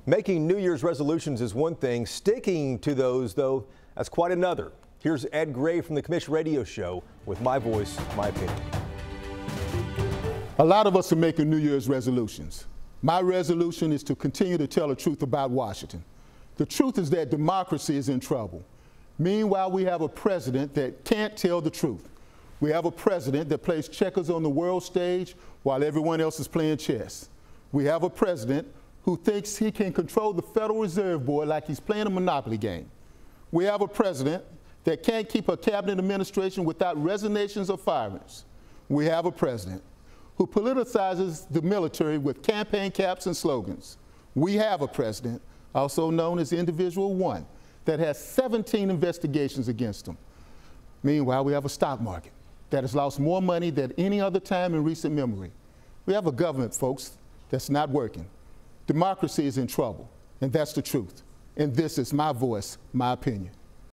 Making New Year's resolutions is one thing. Sticking to those, though, that's quite another. Here's Ed Gray from the Commish Radio Show with My Voice, My Opinion. A lot of us are making New Year's resolutions. My resolution is to continue to tell the truth about Washington. The truth is that democracy is in trouble. Meanwhile, we have a president that can't tell the truth. We have a president that plays checkers on the world stage while everyone else is playing chess. We have a president who thinks he can control the Federal Reserve Board like he's playing a Monopoly game. We have a president that can't keep a cabinet administration without resignations or firings. We have a president who politicizes the military with campaign caps and slogans. We have a president, also known as Individual One, that has 17 investigations against him. Meanwhile, we have a stock market that has lost more money than any other time in recent memory. We have a government, folks, that's not working. Democracy is in trouble, and that's the truth. And this is my voice, my opinion.